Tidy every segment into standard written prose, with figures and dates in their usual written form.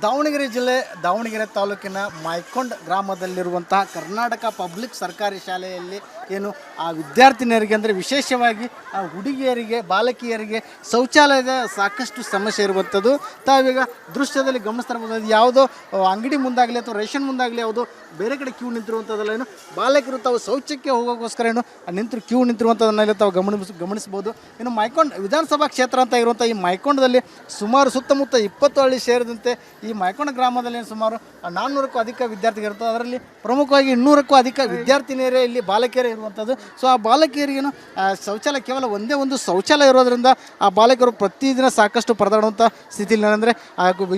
ದಾವಣಗೆರೆ ಜಿಲ್ಲೆ ದಾವಣಗೆರೆ ತಾಲೂಕಿನ ಮೈಕೊಂಡ್ ಗ್ರಾಮದಲ್ಲಿರುವಂತಹ ಕರ್ನಾಟಕ ಪಬ್ಲಿಕ್ ಸರ್ಕಾರಿ ಶಾಲೆಯಲ್ಲಿ ಏನು ಆ ವಿದ್ಯಾರ್ಥಿನಿಯರಿಗೆ ಅಂದರೆ ವಿಶೇಷವಾಗಿ ಆ ಹುಡುಗಿಯರಿಗೆ ಬಾಲಕಿಯರಿಗೆ ಶೌಚಾಲಯದ ಸಾಕಷ್ಟು ಸಮಸ್ಯೆ ಇರುವಂಥದ್ದು. ತಾವೀಗ ದೃಶ್ಯದಲ್ಲಿ ಗಮನಿಸ್ತಿರ್ಬೋದು, ಯಾವುದೋ ಅಂಗಡಿ ಮುಂದಾಗಲಿ ಅಥವಾ ರೇಷನ್ ಮುಂದಾಗಲಿ ಯಾವುದೋ ಬೇರೆ ಕಡೆ ಕ್ಯೂ ನಿಂತಿರುವಂಥದ್ದಲ್ಲ, ಏನು ಬಾಲಕರು ತಾವು ಶೌಚಕ್ಕೆ ಹೋಗೋಕ್ಕೋಸ್ಕರ ಏನು ಕ್ಯೂ ನಿಂತಿರುವಂಥದ್ದನ್ನೆಲ್ಲ ತಾವು ಗಮನಿಸ್ಬೋದು. ಇನ್ನು ಮೈಕೊಂಡ್ ವಿಧಾನಸಭಾ ಕ್ಷೇತ್ರ ಅಂತ ಇರುವಂಥ ಈ ಮೈಕೊಂಡದಲ್ಲಿ ಸುಮಾರು ಸುತ್ತಮುತ್ತ 20 ಹಳ್ಳಿ ಸೇರಿದಂತೆ ಈ ಮೈಕೊಂಡ ಗ್ರಾಮದಲ್ಲಿ ಸುಮಾರು 400ಕ್ಕೂ ಅಧಿಕ ವಿದ್ಯಾರ್ಥಿಗಳಿರ್ತವೆ. ಅದರಲ್ಲಿ ಪ್ರಮುಖವಾಗಿ 200ಕ್ಕೂ ಅಧಿಕ ವಿದ್ಯಾರ್ಥಿನಿಯರೇ ಇಲ್ಲಿ ಬಾಲಕಿಯರೇ ಇರುವಂಥದ್ದು. ಸೊ ಆ ಬಾಲಕಿಯರಿಗೇನು ಶೌಚಾಲಯ ಕೇವಲ ಒಂದೇ ಒಂದು ಶೌಚಾಲಯ ಇರೋದ್ರಿಂದ ಆ ಬಾಲಕರು ಪ್ರತಿದಿನ ಸಾಕಷ್ಟು ಪರದಾಡುವಂಥ ಸ್ಥಿತಿಯಲ್ಲಿ, ಅಂದರೆ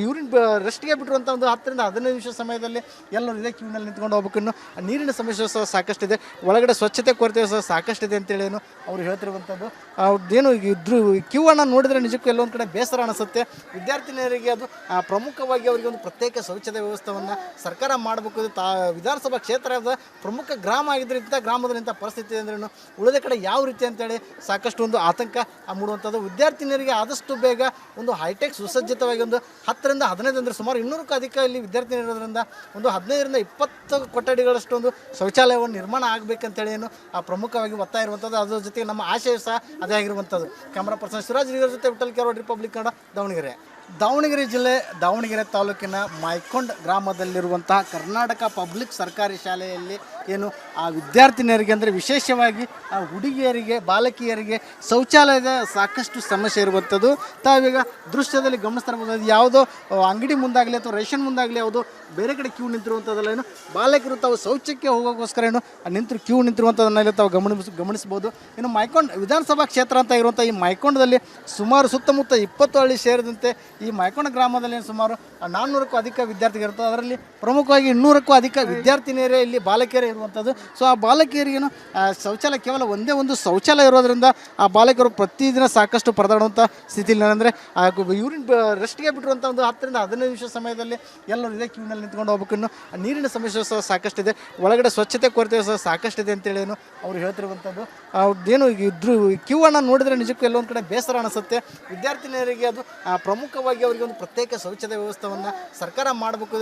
ಯೂರಿನ್ ರೆಸ್ಟ್ಗೆ ಬಿಟ್ಟಿರುವಂಥ ಒಂದು 10 ರಿಂದ 15 ನಿಮಿಷ ಸಮಯದಲ್ಲಿ ಎಲ್ಲರೂ ಇದೇ ಕ್ಯೂನಲ್ಲಿ ನಿಂತ್ಕೊಂಡು ಹೋಗ್ಬೇಕು. ಇನ್ನು ನೀರಿನ ಸಮಸ್ಯೆ ಸಹ ಸಾಕಷ್ಟಿದೆ, ಒಳಗಡೆ ಸ್ವಚ್ಛತೆ ಕೊರತೆ ಸಹ ಸಾಕಷ್ಟಿದೆ ಅಂತೇಳಿ ಏನು ಅವ್ರು ಹೇಳ್ತಿರುವಂಥದ್ದು. ಏನು ಇದ್ರ ಕ್ಯೂ ಅನ್ನು ನೋಡಿದರೆ ನಿಜಕ್ಕೂ ಎಲ್ಲೊಂದು ಕಡೆ ಬೇಸರ ಅನಿಸುತ್ತೆ. ವಿದ್ಯಾರ್ಥಿನಿಯರಿಗೆ ಅದು ಪ್ರಮುಖವಾಗಿ ಅವರಿಗೆ ಒಂದು ಪ್ರತ್ಯೇಕ ಶೌಚಾಲಯ ವ್ಯವಸ್ಥೆಯನ್ನು ಸರ್ಕಾರ ಮಾಡಬೇಕು. ವಿಧಾನಸಭಾ ಕ್ಷೇತ್ರದ ಪ್ರಮುಖ ಗ್ರಾಮ ಆಗಿದ್ರೆ ಇಂಥ ಗ್ರಾಮದಲ್ಲಿ ಇಂಥ ಪರಿಸ್ಥಿತಿ ಅಂದ್ರೂ ಉಳಿದ ಕಡೆ ಯಾವ ರೀತಿ ಅಂತೇಳಿ ಸಾಕಷ್ಟು ಒಂದು ಆತಂಕ ಮೂಡುವಂಥದ್ದು. ವಿದ್ಯಾರ್ಥಿನಿಯರಿಗೆ ಆದಷ್ಟು ಬೇಗ ಒಂದು ಹೈಟೆಕ್ ಸುಸಜ್ಜಿತವಾಗಿ ಒಂದು 10 ರಿಂದ 15 ಅಂದರೆ ಸುಮಾರು 200ಕ್ಕೂ ಅಧಿಕ ಇಲ್ಲಿ ವಿದ್ಯಾರ್ಥಿನಿರೋದ್ರಿಂದ ಒಂದು 15 ರಿಂದ 20 ಕೊಠಡಿಗಳಷ್ಟು ಒಂದು ಶೌಚಾಲಯವನ್ನು ನಿರ್ಮಾಣ ಆಗಬೇಕಂತೇಳಿ ಏನು ಪ್ರಮುಖವಾಗಿ ಒತ್ತಾಯ ಇರುವಂಥದ್ದು. ಅದ್ರ ಜೊತೆಗೆ ನಮ್ಮ ಆಶಯ ಸಹ ಅದೇ ಆಗಿರುವಂಥದ್ದು. ಕ್ಯಾಮ್ರಾ ಪರ್ಸನ್ ಶಿವರಾಜ್ ಜೊತೆ ವಿಠಲ್ ಕೆರೋಡ್, ರಿಪಬ್ಲಿಕ್ ಕನ್ನಡ, ದಾವಣಗೆರೆ. ದಾವಣಗೆರೆ ಜಿಲ್ಲೆ ದಾವಣಗೆರೆ ತಾಲೂಕಿನ ಮೈಕೊಂಡ್ ಗ್ರಾಮದಲ್ಲಿರುವಂತಹ ಕರ್ನಾಟಕ ಪಬ್ಲಿಕ್ ಸರ್ಕಾರಿ ಶಾಲೆಯಲ್ಲಿ ಏನು ಆ ವಿದ್ಯಾರ್ಥಿನಿಯರಿಗೆ ಅಂದರೆ ವಿಶೇಷವಾಗಿ ಆ ಹುಡುಗಿಯರಿಗೆ ಬಾಲಕಿಯರಿಗೆ ಶೌಚಾಲಯದ ಸಾಕಷ್ಟು ಸಮಸ್ಯೆ ಇರುವಂಥದ್ದು. ತಾವೀಗ ದೃಶ್ಯದಲ್ಲಿ ಗಮನಿಸ್ತಿರ್ಬೋದು, ಯಾವುದೋ ಅಂಗಡಿ ಮುಂದಾಗಲಿ ಅಥವಾ ರೇಷನ್ ಮುಂದಾಗಲಿ ಯಾವುದೋ ಬೇರೆ ಕಡೆ ಕ್ಯೂ ನಿಂತಿರುವಂಥದ್ದಲ್ಲ, ಏನು ಬಾಲಕರು ತಾವು ಶೌಚಕ್ಕೆ ಹೋಗೋಕ್ಕೋಸ್ಕರ ಏನು ಕ್ಯೂ ನಿಂತಿರುವಂಥದ್ದನ್ನೆಲ್ಲ ತಾವು ಗಮನಿಸ್ಬೋದು. ಇನ್ನು ಮೈಕೊಂಡ್ ವಿಧಾನಸಭಾ ಕ್ಷೇತ್ರ ಅಂತ ಇರುವಂಥ ಈ ಮೈಕೊಂಡದಲ್ಲಿ ಸುಮಾರು ಸುತ್ತಮುತ್ತ 20 ಹಳ್ಳಿ ಸೇರಿದಂತೆ ಈ ಮೈಕೊಂಡ ಗ್ರಾಮದಲ್ಲಿ ಸುಮಾರು 400ಕ್ಕೂ ಅಧಿಕ ವಿದ್ಯಾರ್ಥಿಗಳಿರ್ತವೆ. ಅದರಲ್ಲಿ ಪ್ರಮುಖವಾಗಿ 200ಕ್ಕೂ ಅಧಿಕ ವಿದ್ಯಾರ್ಥಿನಿಯರೇ ಇಲ್ಲಿ ಬಾಲಕಿಯರೇ ಇರುವಂಥದ್ದು. ಸೊ ಆ ಬಾಲಕಿಯರಿಗೇನು ಶೌಚಾಲಯ ಕೇವಲ ಒಂದೇ ಒಂದು ಶೌಚಾಲಯ ಇರೋದ್ರಿಂದ ಆ ಬಾಲಕರು ಪ್ರತಿದಿನ ಸಾಕಷ್ಟು ಪರದಾಡುವಂಥ ಸ್ಥಿತಿಯಲ್ಲಿ, ಅಂದರೆ ಯೂರಿನ್ ರೆಸ್ಟ್ಗೆ ಬಿಟ್ಟಿರುವಂಥ ಒಂದು 10 ರಿಂದ 15 ನಿಮಿಷ ಸಮಯದಲ್ಲಿ ಎಲ್ಲರೂ ಇದೇ ಕ್ಯೂನಲ್ಲಿ ನಿಂತ್ಕೊಂಡು ಹೋಗ್ಬೇಕು. ಇನ್ನು ನೀರಿನ ಸಮಸ್ಯೆ ಸಹ ಸಾಕಷ್ಟಿದೆ, ಒಳಗಡೆ ಸ್ವಚ್ಛತೆ ಕೊರತೆ ಸಹ ಸಾಕಷ್ಟಿದೆ ಅಂತೇಳಿ ಏನು ಅವ್ರು ಹೇಳ್ತಿರುವಂಥದ್ದು. ಏನು ಇದ್ರ ಕ್ಯೂ ಅನ್ನು ನೋಡಿದರೆ ನಿಜಕ್ಕೂ ಎಲ್ಲೊಂದು ಕಡೆ ಬೇಸರ ಅನಿಸುತ್ತೆ. ವಿದ್ಯಾರ್ಥಿನಿಯರಿಗೆ ಅದು ಪ್ರಮುಖವಾಗಿ ಅವರಿಗೆ ಒಂದು ಪ್ರತ್ಯೇಕ ಶೌಚಾಲಯ ವ್ಯವಸ್ಥೆಯನ್ನು ಸರ್ಕಾರ ಮಾಡಬೇಕು.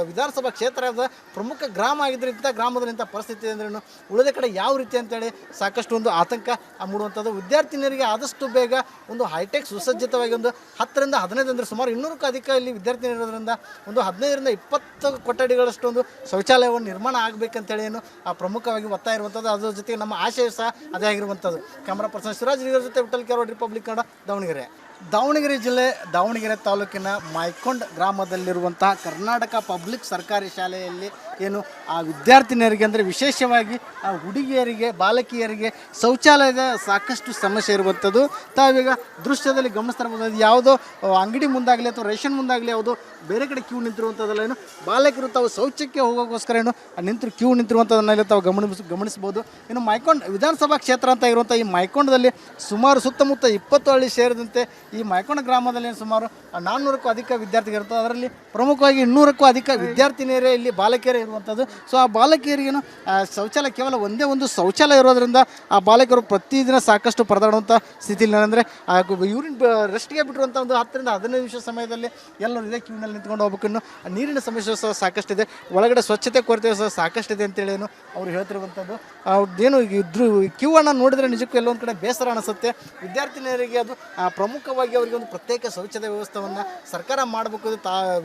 ವಿಧಾನಸಭಾ ಕ್ಷೇತ್ರದ ಪ್ರಮುಖ ಗ್ರಾಮ ಆಗಿದ್ರೆ ಇಂಥ ಗ್ರಾಮದಲ್ಲಿ ಇಂಥ ಪರಿಸ್ಥಿತಿ ಅಂದ್ರೂ ಉಳಿದ ಕಡೆ ಯಾವ ರೀತಿ ಅಂತೇಳಿ ಸಾಕಷ್ಟು ಒಂದು ಆತಂಕ ಮೂಡುವಂಥದ್ದು. ವಿದ್ಯಾರ್ಥಿನಿಯರಿಗೆ ಆದಷ್ಟು ಬೇಗ ಒಂದು ಹೈಟೆಕ್ ಸುಸಜ್ಜಿತವಾಗಿ ಒಂದು 10 ರಿಂದ 15 ಅಂದರೆ ಸುಮಾರು 200ಕ್ಕೂ ಅಧಿಕ ಇಲ್ಲಿ ವಿದ್ಯಾರ್ಥಿನಿರೋದ್ರಿಂದ ಒಂದು 15 ರಿಂದ 20 ಕೊಠಡಿಗಳಷ್ಟು ಒಂದು ಶೌಚಾಲಯವನ್ನು ನಿರ್ಮಾಣ ಆಗಬೇಕಂತೇಳಿ ಏನು ಪ್ರಮುಖವಾಗಿ ಒತ್ತಾಯ ಇರುವಂಥದ್ದು. ಅದ್ರ ಜೊತೆಗೆ ನಮ್ಮ ಆಶಯ ಸಹ ಅದೇ ಆಗಿರುವಂಥದ್ದು. ಕ್ಯಾಮ್ರಾ ಪರ್ಸನ್ ಶಿವರಾಜ್ ಜೊತೆ ವಿಠಲ್ ಕೆರೋಡ್, ರಿಪಬ್ಲಿಕ್ ಕನ್ನಡ, ದಾವಣಗೆರೆ. ದಾವಣಗೆರೆ ಜಿಲ್ಲೆ ದಾವಣಗೆರೆ ತಾಲೂಕಿನ ಮೈಕೊಂಡ್ ಗ್ರಾಮದಲ್ಲಿರುವಂತಹ ಕರ್ನಾಟಕ ಪಬ್ಲಿಕ್ ಸರ್ಕಾರಿ ಶಾಲೆಯಲ್ಲಿ ಏನು ಆ ವಿದ್ಯಾರ್ಥಿನಿಯರಿಗೆ ಅಂದರೆ ವಿಶೇಷವಾಗಿ ಆ ಹುಡುಗಿಯರಿಗೆ ಬಾಲಕಿಯರಿಗೆ ಶೌಚಾಲಯದ ಸಾಕಷ್ಟು ಸಮಸ್ಯೆ ಇರುವಂಥದ್ದು. ತಾವೀಗ ದೃಶ್ಯದಲ್ಲಿ ಗಮನಿಸ್ತಿರ್ಬೋದು, ಯಾವುದೋ ಅಂಗಡಿ ಮುಂದಾಗಲಿ ಅಥವಾ ರೇಷನ್ ಮುಂದಾಗಲಿ ಯಾವುದೋ ಬೇರೆ ಕಡೆ ಕ್ಯೂ ನಿಂತಿರುವಂಥದ್ದಲ್ಲ, ಏನು ಬಾಲಕರು ತಾವು ಶೌಚಕ್ಕೆ ಹೋಗೋಕ್ಕೋಸ್ಕರ ಏನು ಕ್ಯೂ ನಿಂತಿರುವಂಥದ್ದನ್ನೆಲ್ಲ ತಾವು ಗಮನಿಸ್ಬೋದು. ಇನ್ನು ಮೈಕೊಂಡ್ ವಿಧಾನಸಭಾ ಕ್ಷೇತ್ರ ಅಂತ ಇರುವಂಥ ಈ ಮೈಕೊಂಡದಲ್ಲಿ ಸುಮಾರು ಸುತ್ತಮುತ್ತ 20 ಹಳ್ಳಿ ಸೇರಿದಂತೆ ಈ ಮೈಕೊಂಡ ಗ್ರಾಮದಲ್ಲಿ ಸುಮಾರು 400ಕ್ಕೂ ಅಧಿಕ ವಿದ್ಯಾರ್ಥಿಗಳಿರ್ತವೆ. ಅದರಲ್ಲಿ ಪ್ರಮುಖವಾಗಿ 200ಕ್ಕೂ ಅಧಿಕ ವಿದ್ಯಾರ್ಥಿನಿಯರೇ ಇಲ್ಲಿ ಬಾಲಕಿಯರೇ ಇರುವಂಥದ್ದು. ಸೊ ಆ ಬಾಲಕಿಯರಿಗೇನು ಶೌಚಾಲಯ ಕೇವಲ ಒಂದೇ ಒಂದು ಶೌಚಾಲಯ ಇರೋದ್ರಿಂದ ಆ ಬಾಲಕರು ಪ್ರತಿದಿನ ಸಾಕಷ್ಟು ಪರದಾಡುವಂಥ ಸ್ಥಿತಿಯಲ್ಲಿ, ಅಂದರೆ ಯೂರಿನ್ ರೆಸ್ಟ್ಗೆ ಬಿಟ್ಟಿರುವಂಥ ಒಂದು 10 ರಿಂದ 15 ನಿಮಿಷ ಸಮಯದಲ್ಲಿ ಎಲ್ಲರೂ ಇದೇ ಕ್ಯೂನಲ್ಲಿ ನಿಂತ್ಕೊಂಡು ಹೋಗ್ಬೇಕು. ಇನ್ನು ನೀರಿನ ಸಮಸ್ಯೆ ಸಹ ಸಾಕಷ್ಟಿದೆ, ಒಳಗಡೆ ಸ್ವಚ್ಛತೆ ಕೊರತೆ ಸಹ ಸಾಕಷ್ಟಿದೆ ಅಂತೇಳಿ ಏನು ಅವ್ರು ಹೇಳ್ತಿರುವಂಥದ್ದು. ಏನು ಇದ್ರ ಕ್ಯೂ ಅನ್ನು ನೋಡಿದರೆ ನಿಜಕ್ಕೂ ಎಲ್ಲೊಂದು ಕಡೆ ಬೇಸರ ಅನಿಸುತ್ತೆ. ವಿದ್ಯಾರ್ಥಿನಿಯರಿಗೆ ಅದು ಪ್ರಮುಖವಾಗಿ ಅವರಿಗೆ ಒಂದು ಪ್ರತ್ಯೇಕ ಶೌಚಾಲಯ ವ್ಯವಸ್ಥೆಯನ್ನು ಸರ್ಕಾರ ಮಾಡಬೇಕು.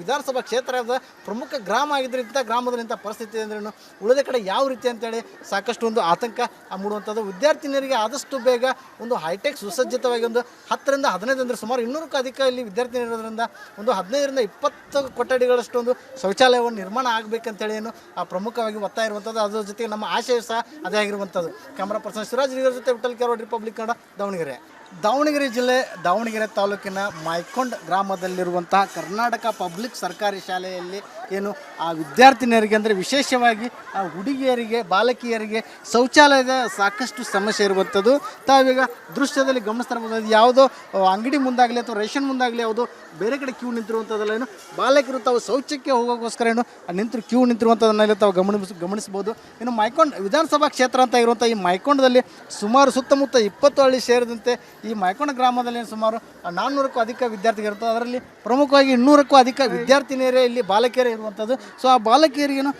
ವಿಧಾನಸಭಾ ಕ್ಷೇತ್ರದ ಪ್ರಮುಖ ಗ್ರಾಮ ಆಗಿದ್ರೆ ಇಂಥ ಗ್ರಾಮದಲ್ಲಿ ಇಂಥ ಪರಿಸ್ಥಿತಿ ಅಂದ್ರೂ ಉಳಿದ ಕಡೆ ಯಾವ ರೀತಿ ಅಂತೇಳಿ ಸಾಕಷ್ಟು ಒಂದು ಆತಂಕ ಮೂಡುವಂಥದ್ದು. ವಿದ್ಯಾರ್ಥಿನಿಯರಿಗೆ ಆದಷ್ಟು ಬೇಗ ಒಂದು ಹೈಟೆಕ್ ಸುಸಜ್ಜಿತವಾಗಿ ಒಂದು 10 ರಿಂದ 15 ಅಂದರೆ ಸುಮಾರು 200ಕ್ಕೂ ಅಧಿಕ ಇಲ್ಲಿ ವಿದ್ಯಾರ್ಥಿನಿರೋದ್ರಿಂದ ಒಂದು 15 ರಿಂದ 20 ಕೊಠಡಿಗಳಷ್ಟು ಒಂದು ಶೌಚಾಲಯವನ್ನು ನಿರ್ಮಾಣ ಆಗಬೇಕಂತೇಳಿ ಏನು ಪ್ರಮುಖವಾಗಿ ಒತ್ತಾಯ ಇರುವಂಥದ್ದು. ಅದ್ರ ಜೊತೆಗೆ ನಮ್ಮ ಆಶಯ ಸಹ ಅದೇ ಆಗಿರುವಂಥದ್ದು. ಕ್ಯಾಮ್ರಾ ಪರ್ಸನ್ ಶಿವರಾಜ್ ಜೊತೆ ವಿಠಲ್ ಕೆರೋಡ್, ರಿಪಬ್ಲಿಕ್ ಕನ್ನಡ, ದಾವಣಗೆರೆ. ದಾವಣಗೆರೆ ಜಿಲ್ಲೆ ದಾವಣಗೆರೆ ತಾಲೂಕಿನ ಮೈಕೊಂಡ್ ಗ್ರಾಮದಲ್ಲಿರುವಂತಹ ಕರ್ನಾಟಕ ಪಬ್ಲಿಕ್ ಸರ್ಕಾರಿ ಶಾಲೆಯಲ್ಲಿ ಏನು ಆ ವಿದ್ಯಾರ್ಥಿನಿಯರಿಗೆ ಅಂದರೆ ವಿಶೇಷವಾಗಿ ಆ ಹುಡುಗಿಯರಿಗೆ ಬಾಲಕಿಯರಿಗೆ ಶೌಚಾಲಯದ ಸಾಕಷ್ಟು ಸಮಸ್ಯೆ ಇರುವಂಥದ್ದು. ತಾವೀಗ ದೃಶ್ಯದಲ್ಲಿ ಗಮನಿಸ್ತಿರ್ಬೋದು, ಯಾವುದೋ ಅಂಗಡಿ ಮುಂದಾಗಲಿ ಅಥವಾ ರೇಷನ್ ಮುಂದಾಗಲಿ ಯಾವುದೋ ಬೇರೆ ಕಡೆ ಕ್ಯೂ ನಿಂತಿರುವಂಥದ್ದಲ್ಲ, ಏನು ಬಾಲಕರು ತಾವು ಶೌಚಕ್ಕೆ ಹೋಗೋಕ್ಕೋಸ್ಕರ ಏನು ಕ್ಯೂ ನಿಂತಿರುವಂಥದ್ದನ್ನೆಲ್ಲ ತಾವು ಗಮನಿಸ್ಬೋದು. ಇನ್ನು ಮೈಕೊಂಡ್ ವಿಧಾನಸಭಾ ಕ್ಷೇತ್ರ ಅಂತ ಇರುವಂಥ ಈ ಮೈಕೊಂಡದಲ್ಲಿ ಸುಮಾರು ಸುತ್ತಮುತ್ತ 20 ಹಳ್ಳಿ ಸೇರಿದಂತೆ ಈ ಮೈಕೊಂಡ ಗ್ರಾಮದಲ್ಲಿ ಸುಮಾರು 400ಕ್ಕೂ ಅಧಿಕ ವಿದ್ಯಾರ್ಥಿಗಳಿರ್ತವೆ. ಅದರಲ್ಲಿ ಪ್ರಮುಖವಾಗಿ 200ಕ್ಕೂ ಅಧಿಕ ವಿದ್ಯಾರ್ಥಿನಿಯರೇ ಇಲ್ಲಿ ಬಾಲಕಿಯರೇ ಇರುವಂಥದ್ದು. ಸೊ ಆ ಬಾಲಕಿಯರಿಗೇನು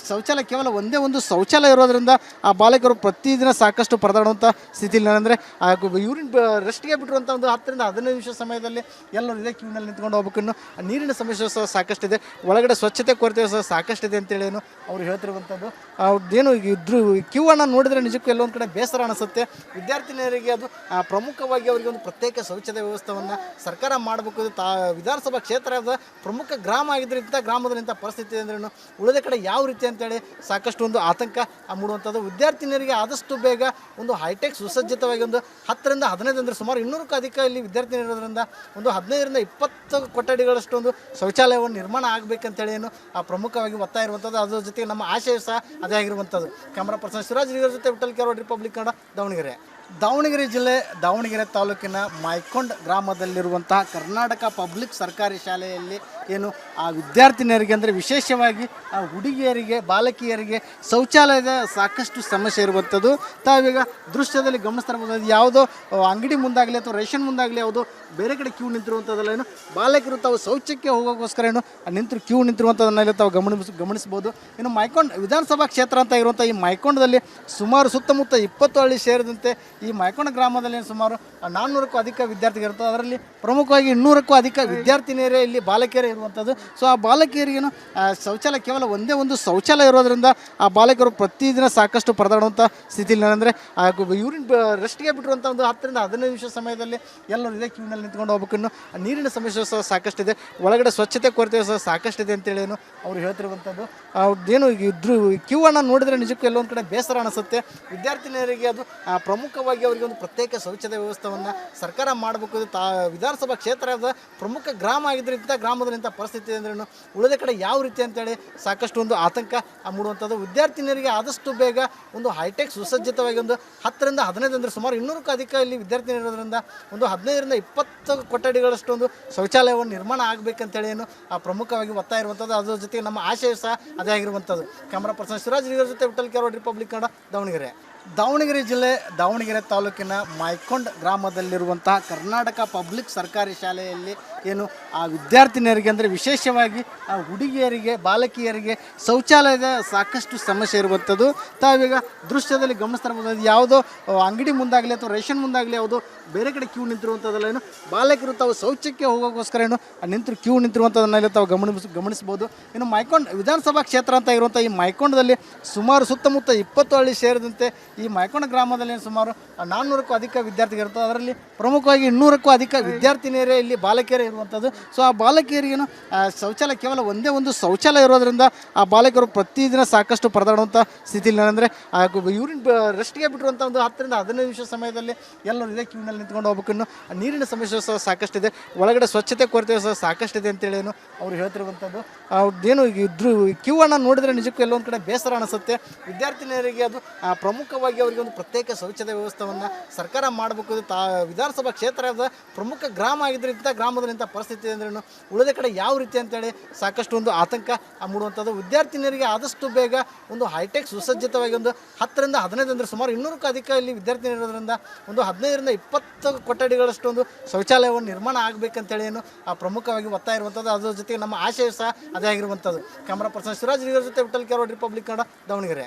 ಶೌಚಾಲಯ ಕೇವಲ ಒಂದೇ ಒಂದು ಶೌಚಾಲಯ ಇರೋದ್ರಿಂದ ಆ ಬಾಲಕರು ಪ್ರತಿದಿನ ಸಾಕಷ್ಟು ಪರದಾಡುವಂಥ ಸ್ಥಿತಿಯಲ್ಲಿ ಅಂದರೆ ಯೂರಿನ್ ರೆಸ್ಟ್ಗೆ ಬಿಟ್ಟಿರುವಂಥ ಒಂದು 10ರಿಂದ 15 ನಿಮಿಷ ಸಮಯದಲ್ಲಿ ಎಲ್ಲರೂ ಇದೇ ಕ್ಯೂನಲ್ಲಿ ನಿಂತ್ಕೊಂಡು ಹೋಗ್ಬೇಕು. ಇನ್ನು ನೀರಿನ ಸಮಸ್ಯೆ ಸಹ ಸಾಕಷ್ಟಿದೆ, ಒಳಗಡೆ ಸ್ವಚ್ಛತೆ ಕೊರತೆ ಸಹ ಸಾಕಷ್ಟಿದೆ ಅಂತೇಳಿ ಏನು ಅವರು ಹೇಳ್ತಿರುವಂಥದ್ದು. ಏನು ಇದ್ರ ಕ್ಯೂ ಅನ್ನು ನೋಡಿದರೆ ನಿಜಕ್ಕೂ ಎಲ್ಲೊಂದು ಕಡೆ ಬೇಸರ ಅನಿಸುತ್ತೆ. ವಿದ್ಯಾರ್ಥಿನಿಯರಿಗೆ ಅದು ಪ್ರಮುಖವಾಗಿ ಅವರಿಗೆ ಒಂದು ಪ್ರತ್ಯೇಕ ಶೌಚಾಲಯ ವ್ಯವಸ್ಥೆಯನ್ನು ಸರ್ಕಾರ ಮಾಡಬೇಕು. ವಿಧಾನಸಭಾ ಕ್ಷೇತ್ರದ ಪ್ರಮುಖ ಗ್ರಾಮ ಆಗಿದ್ರೆ ಇಂಥ ಗ್ರಾಮದಲ್ಲಿ ಇಂಥ ಪರಿಸ್ಥಿತಿ ಅಂದ್ರೇನು ಉಳಿದ ಕಡೆ ಯಾವ ರೀತಿ ಅಂತೇಳಿ ಸಾಕಷ್ಟು ಒಂದು ಆತಂಕ ಮೂಡುವಂಥದ್ದು. ವಿದ್ಯಾರ್ಥಿನಿಯರಿಗೆ ಆದಷ್ಟು ಬೇಗ ಒಂದು ಹೈಟೆಕ್ ಸುಸಜ್ಜಿತವಾಗಿ ಒಂದು 10ರಿಂದ 15 ಅಂದರೆ ಸುಮಾರು 200ಕ್ಕೂ ಅಧಿಕ ಇಲ್ಲಿ ವಿದ್ಯಾರ್ಥಿನಿರೋದ್ರಿಂದ ಒಂದು 15ರಿಂದ 20 ಕೊಠಡಿಗಳಷ್ಟು ಒಂದು ಶೌಚಾಲಯವನ್ನು ನಿರ್ಮಾಣ ಆಗಬೇಕಂತೇಳಿ ಏನು ಪ್ರಮುಖವಾಗಿ ಒತ್ತಾಯ ಇರುವಂಥದ್ದು. ಅದ್ರ ಜೊತೆಗೆ ನಮ್ಮ ಆಶಯ ಸಹ ಅದೇ ಆಗಿರುವಂಥದ್ದು. ಕ್ಯಾಮ್ರಾ ಪರ್ಸನ್ ಶಿವರಾಜ್ ರಿಗರ್ ಜೊತೆ ವಿಠಲ್ ಕೆರೋಡ್, ರಿಪಬ್ಲಿಕ್ ಕನ್ನಡ, ದಾವಣಗೆರೆ. ದಾವಣಗೆರೆ ಜಿಲ್ಲೆ ದಾವಣಗೆರೆ ತಾಲೂಕಿನ ಮೈಕೊಂಡ್ ಗ್ರಾಮದಲ್ಲಿರುವಂತಹ ಕರ್ನಾಟಕ ಪಬ್ಲಿಕ್ ಸರ್ಕಾರಿ ಶಾಲೆಯಲ್ಲಿ ಏನು ಆ ವಿದ್ಯಾರ್ಥಿನಿಯರಿಗೆ ಅಂದರೆ ವಿಶೇಷವಾಗಿ ಆ ಹುಡುಗಿಯರಿಗೆ ಬಾಲಕಿಯರಿಗೆ ಶೌಚಾಲಯದ ಸಾಕಷ್ಟು ಸಮಸ್ಯೆ ಇರುವಂಥದ್ದು. ತಾವೀಗ ದೃಶ್ಯದಲ್ಲಿ ಗಮನಿಸ್ತಿರ್ಬೋದು. ಯಾವುದೋ ಅಂಗಡಿ ಮುಂದಾಗಲಿ ಅಥವಾ ರೇಷನ್ ಮುಂದಾಗಲಿ ಯಾವುದೋ ಬೇರೆ ಕಡೆ ಕ್ಯೂ ನಿಂತಿರುವಂಥದ್ದಲ್ಲ, ಏನು ಬಾಲಕರು ತಾವು ಶೌಚಕ್ಕೆ ಹೋಗೋಕ್ಕೋಸ್ಕರ ಏನು ಕ್ಯೂ ನಿಂತಿರುವಂಥದ್ದನ್ನೆಲ್ಲ ತಾವು ಗಮನಿಸ್ಬೋದು. ಇನ್ನು ಮೈಕೊಂಡ್ ವಿಧಾನಸಭಾ ಕ್ಷೇತ್ರ ಅಂತ ಇರುವಂಥ ಈ ಮೈಕೊಂಡದಲ್ಲಿ ಸುಮಾರು ಸುತ್ತಮುತ್ತ 20 ಹಳ್ಳಿ ಸೇರಿದಂತೆ ಈ ಮೈಕೊಂಡ ಗ್ರಾಮದಲ್ಲಿ ಸುಮಾರು 400ಕ್ಕೂ ಅಧಿಕ ವಿದ್ಯಾರ್ಥಿಗಳಿರ್ತವೆ. ಅದರಲ್ಲಿ ಪ್ರಮುಖವಾಗಿ 200ಕ್ಕೂ ಅಧಿಕ ವಿದ್ಯಾರ್ಥಿನಿಯರೇ ಇಲ್ಲಿ ಬಾಲಕಿಯರೇ ಇರುವಂಥದ್ದು. ಸೊ ಆ ಬಾಲಕಿಯರಿಗೇನು ಶೌಚಾಲಯ ಕೇವಲ ಒಂದೇ ಒಂದು ಶೌಚಾಲಯ ಇರೋದ್ರಿಂದ ಆ ಬಾಲಕರು ಪ್ರತಿದಿನ ಸಾಕಷ್ಟು ಪರದಾಡುವಂಥ ಸ್ಥಿತಿಯಲ್ಲಿ ಅಂದರೆ ಯೂರಿನ್ ರೆಸ್ಟ್ಗೆ ಬಿಟ್ಟಿರುವಂಥ ಒಂದು 10ರಿಂದ 15 ನಿಮಿಷ ಸಮಯದಲ್ಲಿ ಎಲ್ಲರೂ ಇದೇ ಕ್ಯೂನಲ್ಲಿ ನಿಂತ್ಕೊಂಡು ಹೋಗ್ಬೇಕು. ಇನ್ನು ನೀರಿನ ಸಮಸ್ಯೆ ಸಹ ಸಾಕಷ್ಟಿದೆ, ಒಳಗಡೆ ಸ್ವಚ್ಛತೆ ಕೊರತೆ ಸಹ ಸಾಕಷ್ಟಿದೆ ಅಂತೇಳಿ ಏನು ಅವರು ಹೇಳ್ತಿರುವಂಥದ್ದು. ಏನು ಇದ್ರ ಕ್ಯೂ ಅನ್ನು ನೋಡಿದರೆ ನಿಜಕ್ಕೂ ಎಲ್ಲೊಂದು ಕಡೆ ಬೇಸರ ಅನಿಸುತ್ತೆ. ವಿದ್ಯಾರ್ಥಿನಿಯರಿಗೆ ಅದು ಪ್ರಮುಖವಾಗಿ ಅವರಿಗೆ ಒಂದು ಪ್ರತ್ಯೇಕ ಶೌಚಾಲಯ ವ್ಯವಸ್ಥೆಯನ್ನು ಸರ್ಕಾರ ಮಾಡಬೇಕು. ವಿಧಾನಸಭಾ ಕ್ಷೇತ್ರದ ಪ್ರಮುಖ ಗ್ರಾಮ ಆಗಿದ್ರೆ ಇಂಥ ಗ್ರಾಮದಲ್ಲಿ ಇಂಥ ಪರಿಸ್ಥಿತಿ ಅಂದ್ರೇನು ಉಳಿದ ಕಡೆ ಯಾವ ರೀತಿ ಅಂತೇಳಿ ಸಾಕಷ್ಟು ಒಂದು ಆತಂಕ ಮೂಡುವಂಥದ್ದು. ವಿದ್ಯಾರ್ಥಿನಿಯರಿಗೆ ಆದಷ್ಟು ಬೇಗ ಒಂದು ಹೈಟೆಕ್ ಸುಸಜ್ಜಿತವಾಗಿ ಒಂದು 10ರಿಂದ 15 ಅಂದರೆ ಸುಮಾರು 200ಕ್ಕೂ ಅಧಿಕ ಇಲ್ಲಿ ವಿದ್ಯಾರ್ಥಿನಿರೋದ್ರಿಂದ ಒಂದು 15ರಿಂದ 20 ಕೊಠಡಿಗಳಷ್ಟು ಒಂದು ಶೌಚಾಲಯವನ್ನು ನಿರ್ಮಾಣ ಆಗಬೇಕಂತೇಳಿ ಏನು ಪ್ರಮುಖವಾಗಿ ಒತ್ತಾಯ ಇರುವಂಥದ್ದು. ಅದ್ರ ಜೊತೆಗೆ ನಮ್ಮ ಆಶಯ ಸಹ ಅದೇ ಆಗಿರುವಂಥದ್ದು. ಕ್ಯಾಮ್ರಾ ಪರ್ಸನ್ ಶಿವರಾಜ್ ರಿಗರ್ ಜೊತೆ ವಿಠಲ್ ಕೆರೋಡ್, ರಿಪಬ್ಲಿಕ್ ಕನ್ನಡ, ದಾವಣಗೆರೆ. ದಾವಣಗೆರೆ ಜಿಲ್ಲೆ ದಾವಣಗೆರೆ ತಾಲೂಕಿನ ಮೈಕೊಂಡ್ ಗ್ರಾಮದಲ್ಲಿರುವಂತಹ ಕರ್ನಾಟಕ ಪಬ್ಲಿಕ್ ಸರ್ಕಾರಿ ಶಾಲೆಯಲ್ಲಿ ಏನು ಆ ವಿದ್ಯಾರ್ಥಿನಿಯರಿಗೆ ಅಂದರೆ ವಿಶೇಷವಾಗಿ ಆ ಹುಡುಗಿಯರಿಗೆ ಬಾಲಕಿಯರಿಗೆ ಶೌಚಾಲಯದ ಸಾಕಷ್ಟು ಸಮಸ್ಯೆ ಇರುವಂಥದ್ದು. ತಾವೀಗ ದೃಶ್ಯದಲ್ಲಿ ಗಮನಿಸ್ತಿರ್ಬೋದು. ಯಾವುದೋ ಅಂಗಡಿ ಮುಂದಾಗಲಿ ಅಥವಾ ರೇಷನ್ ಮುಂದಾಗಲಿ ಯಾವುದೋ ಬೇರೆ ಕಡೆ ಕ್ಯೂ ನಿಂತಿರುವಂಥದ್ದಲ್ಲ, ಏನು ಬಾಲಕರು ತಾವು ಶೌಚಕ್ಕೆ ಹೋಗೋಕ್ಕೋಸ್ಕರ ಏನು ಕ್ಯೂ ನಿಂತಿರುವಂಥದ್ದನ್ನೆಲ್ಲ ತಾವು ಗಮನಿಸ್ಬೋದು. ಇನ್ನು ಮೈಕೊಂಡ್ ವಿಧಾನಸಭಾ ಕ್ಷೇತ್ರ ಅಂತ ಇರುವಂಥ ಈ ಮೈಕೊಂಡದಲ್ಲಿ ಸುಮಾರು ಸುತ್ತಮುತ್ತ 20 ಹಳ್ಳಿ ಸೇರಿದಂತೆ ಈ ಮೈಕೊಂಡ ಗ್ರಾಮದಲ್ಲಿ ಸುಮಾರು 400ಕ್ಕೂ ಅಧಿಕ ವಿದ್ಯಾರ್ಥಿಗಳಿರ್ತವೆ. ಅದರಲ್ಲಿ ಪ್ರಮುಖವಾಗಿ 200ಕ್ಕೂ ಅಧಿಕ ವಿದ್ಯಾರ್ಥಿನಿಯರೇ ಇಲ್ಲಿ ಬಾಲಕಿಯರೇ ಇರುವಂಥದ್ದು. ಸೊ ಆ ಬಾಲಕಿಯರಿಗೇನು ಶೌಚಾಲಯ ಕೇವಲ ಒಂದೇ ಒಂದು ಶೌಚಾಲಯ ಇರೋದ್ರಿಂದ ಆ ಬಾಲಕರು ಪ್ರತಿದಿನ ಸಾಕಷ್ಟು ಪರದಾಡುವಂಥ ಸ್ಥಿತಿಯಲ್ಲಿ ಅಂದರೆ ಯೂರಿನ್ ರೆಸ್ಟ್ಗೆ ಬಿಟ್ಟಿರುವಂಥ ಒಂದು 10ರಿಂದ 15 ನಿಮಿಷ ಸಮಯದಲ್ಲಿ ಎಲ್ಲರೂ ಇದೇ ಕ್ಯೂನಲ್ಲಿ ನಿಂತ್ಕೊಂಡು ಹೋಗ್ಬೇಕು. ಇನ್ನು ನೀರಿನ ಸಮಸ್ಯೆ ಸಹ ಸಾಕಷ್ಟಿದೆ, ಒಳಗಡೆ ಸ್ವಚ್ಛತೆ ಕೊರತೆ ಸಹ ಸಾಕಷ್ಟಿದೆ ಅಂತೇಳಿ ಏನು ಅವರು ಹೇಳ್ತಿರುವಂಥದ್ದು. ಏನು ಇದ್ರ ಕ್ಯೂ ಅನ್ನು ನೋಡಿದರೆ ನಿಜಕ್ಕೂ ಎಲ್ಲೊಂದು ಕಡೆ ಬೇಸರ ಅನಿಸುತ್ತೆ. ವಿದ್ಯಾರ್ಥಿನಿಯರಿಗೆ ಅದು ಪ್ರಮುಖವಾಗಿ ಅವರಿಗೆ ಒಂದು ಪ್ರತ್ಯೇಕ ಶೌಚಾಲಯ ವ್ಯವಸ್ಥೆಯನ್ನು ಸರ್ಕಾರ ಮಾಡಬೇಕು. ವಿಧಾನಸಭಾ ಕ್ಷೇತ್ರದ ಪ್ರಮುಖ ಗ್ರಾಮ ಆಗಿದ್ರೆ ಇಂಥ ಗ್ರಾಮದಲ್ಲಿ ಇಂಥ ಪರಿಸ್ಥಿತಿ ಅಂದ್ರೇನು ಉಳಿದ ಕಡೆ ಯಾವ ರೀತಿ ಅಂತೇಳಿ ಸಾಕಷ್ಟು ಒಂದು ಆತಂಕ ಮೂಡುವಂಥದ್ದು. ವಿದ್ಯಾರ್ಥಿನಿಯರಿಗೆ ಆದಷ್ಟು ಬೇಗ ಒಂದು ಹೈಟೆಕ್ ಸುಸಜ್ಜಿತವಾಗಿ ಒಂದು 10ರಿಂದ 15 ಅಂದರೆ ಸುಮಾರು 200ಕ್ಕೂ ಅಧಿಕ ಇಲ್ಲಿ ವಿದ್ಯಾರ್ಥಿನಿರೋದ್ರಿಂದ ಒಂದು 15ರಿಂದ 20 ಕೊಠಡಿಗಳಷ್ಟು ಒಂದು ಶೌಚಾಲಯವನ್ನು ನಿರ್ಮಾಣ ಆಗಬೇಕಂತೇಳಿ ಏನು ಪ್ರಮುಖವಾಗಿ ಒತ್ತಾಯ ಇರುವಂಥದ್ದು. ಅದ್ರ ಜೊತೆಗೆ ನಮ್ಮ ಆಶಯ ಸಹ ಅದೇ ಆಗಿರುವಂಥದ್ದು. ಕ್ಯಾಮ್ರಾ ಪರ್ಸನ್ ಶಿವರಾಜ್ ರಿಗರ್ ಜೊತೆ ವಿಠಲ್ ಕೆರೋಡ್, ರಿಪಬ್ಲಿಕ್ ಕನ್ನಡ, ದಾವಣಗೆರೆ.